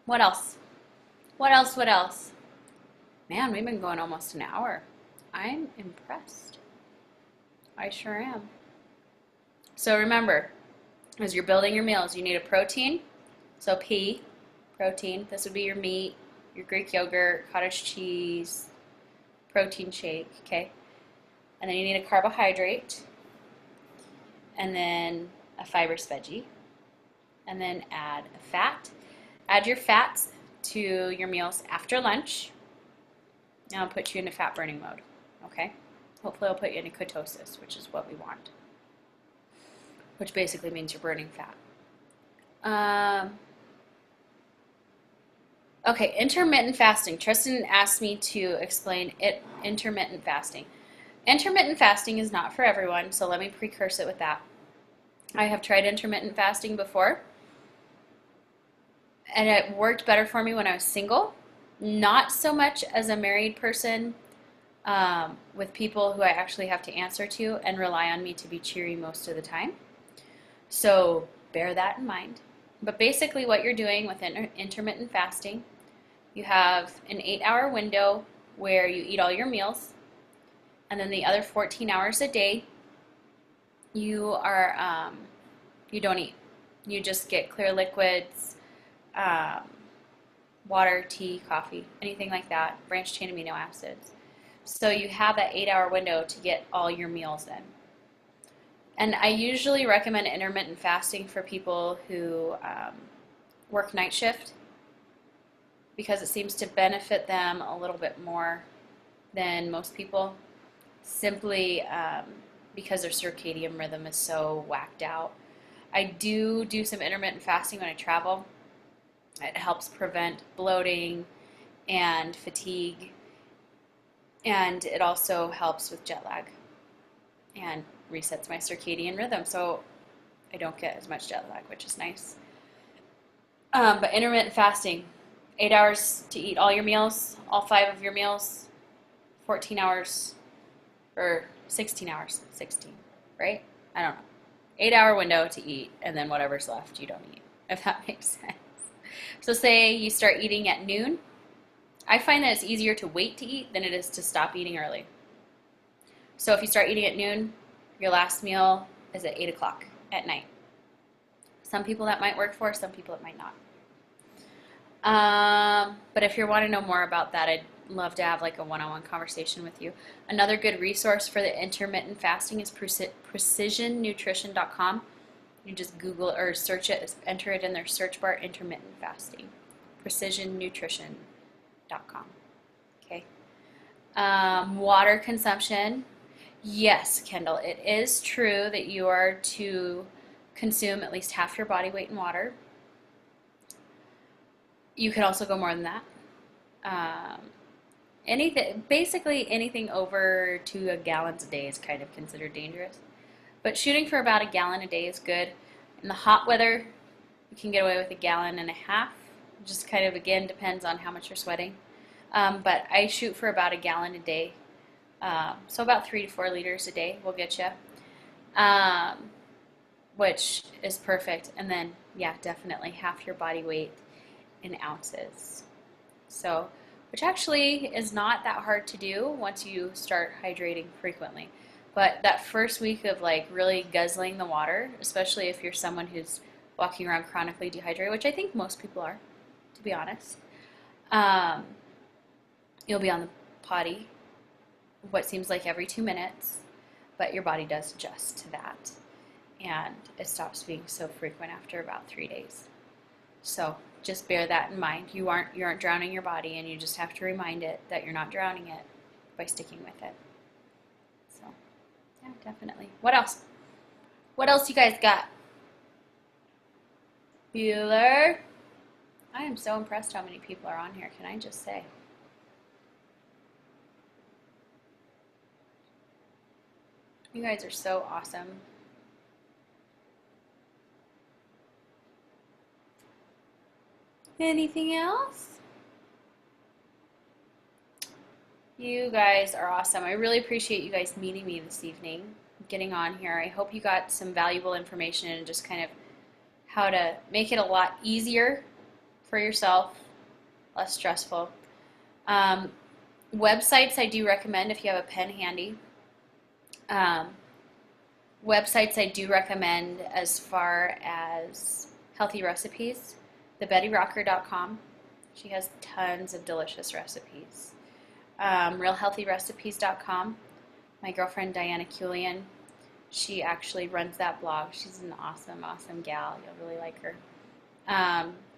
Speaker 1: What else? What else? Man, we've been going almost an hour. I'm impressed. I sure am. So remember, as you're building your meals, you need a protein. So P, protein. This would be your meat, your Greek yogurt, cottage cheese, protein shake, okay? And then you need a carbohydrate, and then a fibrous veggie, and then add a fat. Add your fats to your meals after lunch, and I'll put you into fat burning mode, okay? Hopefully I'll put you into ketosis, which is what we want, which basically means you're burning fat. Okay, intermittent fasting. Tristan asked me to explain intermittent fasting. Intermittent fasting is not for everyone, so let me precurse it with that. I have tried intermittent fasting before, and it worked better for me when I was single. Not so much as a married person, with people who I actually have to answer to and rely on me to be cheery most of the time. So bear that in mind. But basically what you're doing with intermittent fasting, you have an 8-hour window where you eat all your meals, and then the other 14 hours a day you are you don't eat. You just get clear liquids, water, tea, coffee, anything like that, branched chain amino acids. So you have that 8-hour window to get all your meals in. And I usually recommend intermittent fasting for people who work night shift, because it seems to benefit them a little bit more than most people, simply because their circadian rhythm is so whacked out. I do some intermittent fasting when I travel. It helps prevent bloating and fatigue, and it also helps with jet lag and resets my circadian rhythm, so I don't get as much jet lag, which is nice. But intermittent fasting, 8 hours to eat all your meals, all 5 of your meals, 14 hours, or 16 hours, 16, right? I don't know. 8-hour window to eat, and then whatever's left you don't eat, if that makes sense. So say you start eating at noon. I find that it's easier to wait to eat than it is to stop eating early. So if you start eating at noon, your last meal is at 8 o'clock at night. Some people that might work for, some people it might not. But if you want to know more about that, I'd love to have like a one-on-one conversation with you. Another good resource for the intermittent fasting is precisionnutrition.com. You just Google or search it, enter it in their search bar, intermittent fasting. Precisionnutrition.com. Okay. Water consumption. Yes, Kendall, it is true that you are to consume at least half your body weight in water. You could also go more than that. Basically anything over 2 gallons a day is kind of considered dangerous. But shooting for about 1 gallon a day is good. In the hot weather, you can get away with 1.5 gallons. Just kind of, again, depends on how much you're sweating. But I shoot for about 1 gallon a day. So about 3 to 4 liters a day will get you, which is perfect. And then, yeah, definitely half your body weight in ounces. So, which actually is not that hard to do once you start hydrating frequently. But that first week of like really guzzling the water, especially if you're someone who's walking around chronically dehydrated, which I think most people are, to be honest, you'll be on the potty what seems like every 2 minutes, but your body does adjust to that, and it stops being so frequent after about 3 days. So just bear that in mind. You aren't drowning your body, and you just have to remind it that you're not drowning it by sticking with it. So yeah, definitely. What else? What else you guys got? Bueller. I am so impressed how many people are on here, can I just say. You guys are so awesome. Anything else? You guys are awesome. I really appreciate you guys meeting me this evening, getting on here. I hope you got some valuable information and just kind of how to make it a lot easier for yourself, less stressful. Websites I do recommend if you have a pen handy. Websites I do recommend as far as healthy recipes, thebettyrocker.com. She has tons of delicious recipes. Realhealthyrecipes.com. My girlfriend Diana Culian, she actually runs that blog. She's an awesome, awesome gal. You'll really like her.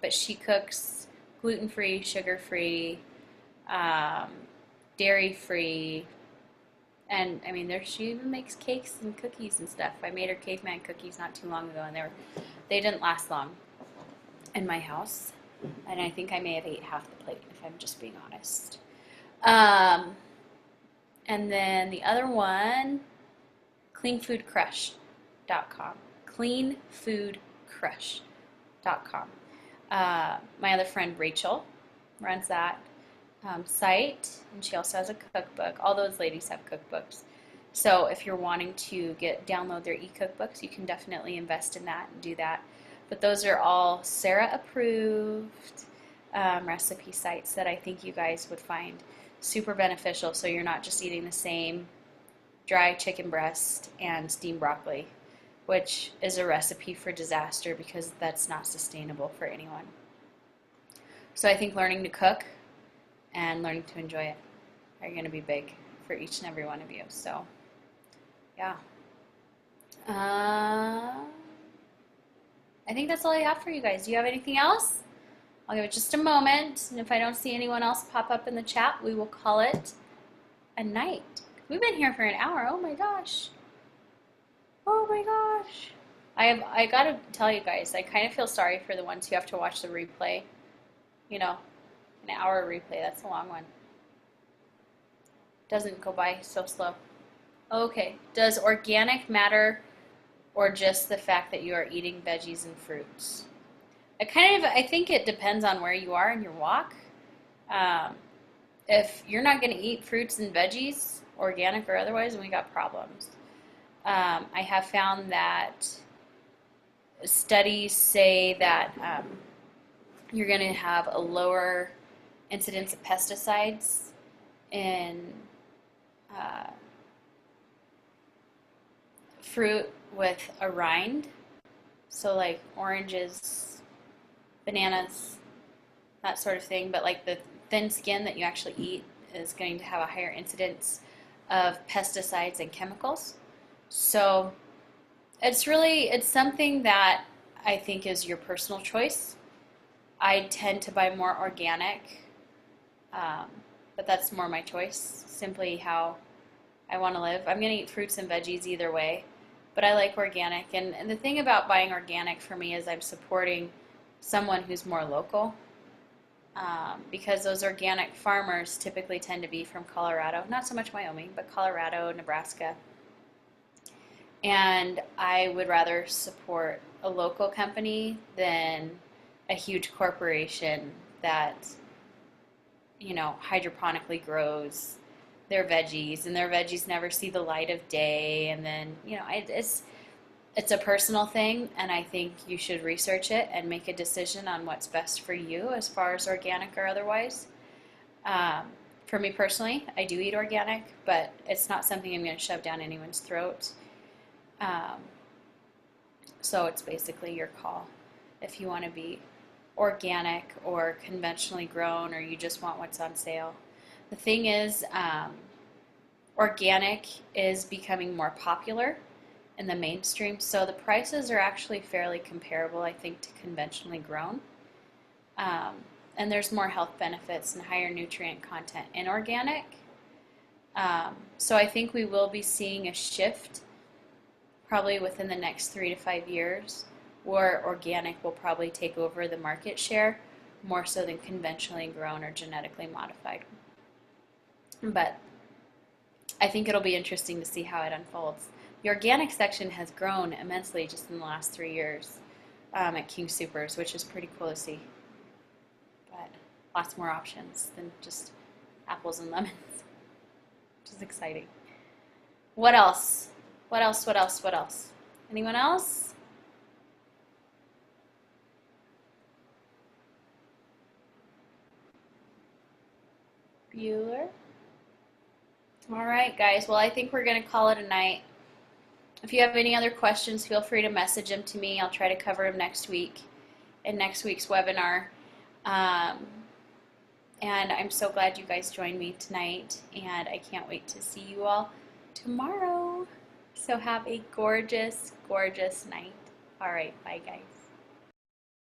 Speaker 1: But she cooks gluten-free, sugar-free, dairy-free, and I mean, she even makes cakes and cookies and stuff. I made her caveman cookies not too long ago, and they didn't last long in my house. And I think I may have ate half the plate, if I'm just being honest. And then the other one, cleanfoodcrush.com. Cleanfoodcrush.com. My other friend Rachel runs that site, and she also has a cookbook. All those ladies have cookbooks. So if you're wanting to download their e-cookbooks, you can definitely invest in that and do that. But those are all Sarah approved recipe sites that I think you guys would find super beneficial, so you're not just eating the same dry chicken breast and steamed broccoli, which is a recipe for disaster because that's not sustainable for anyone. So I think learning to cook and learning to enjoy it are going to be big for each and every one of you. So, yeah. I think that's all I have for you guys. Do you have anything else? I'll give it just a moment, and if I don't see anyone else pop up in the chat, we will call it a night. We've been here for an hour. Oh my gosh. Oh my gosh. I gotta tell you guys, I kind of feel sorry for the ones who have to watch the replay. You know, an hour replay, that's a long one. Doesn't go by so slow. Okay, does organic matter, or just the fact that you are eating veggies and fruits? I think it depends on where you are in your walk. If you're not going to eat fruits and veggies, organic or otherwise, then we got problems. I have found that studies say that you're going to have a lower incidence of pesticides in fruit with a rind. So like oranges, bananas, that sort of thing. But like the thin skin that you actually eat is going to have a higher incidence of pesticides and chemicals. So it's something that I think is your personal choice. I tend to buy more organic, but that's more my choice, simply how I want to live. I'm going to eat fruits and veggies either way, but I like organic. And the thing about buying organic for me is I'm supporting someone who's more local, because those organic farmers typically tend to be from Colorado, not so much Wyoming, but Colorado, Nebraska. And I would rather support a local company than a huge corporation that, hydroponically grows their veggies, and their veggies never see the light of day. And then, it's a personal thing, and I think you should research it and make a decision on what's best for you as far as organic or otherwise. For me personally, I do eat organic, but it's not something I'm going to shove down anyone's throat. So it's basically your call if you want to be organic or conventionally grown, or you just want what's on sale. The thing is, organic is becoming more popular in the mainstream, so the prices are actually fairly comparable, I think, to conventionally grown. And there's more health benefits and higher nutrient content in organic. So I think we will be seeing a shift probably within the next 3 to 5 years, where organic will probably take over the market share more so than conventionally grown or genetically modified. But I think it'll be interesting to see how it unfolds. The organic section has grown immensely just in the last 3 years at King Soopers, which is pretty cool to see. But lots more options than just apples and lemons, which is exciting. What else? What else? Anyone else? Bueller? All right, guys. Well, I think we're going to call it a night. If you have any other questions, feel free to message them to me. I'll try to cover them next week in next week's webinar. And I'm so glad you guys joined me tonight, and I can't wait to see you all tomorrow. So have a gorgeous, gorgeous night. All right, bye, guys.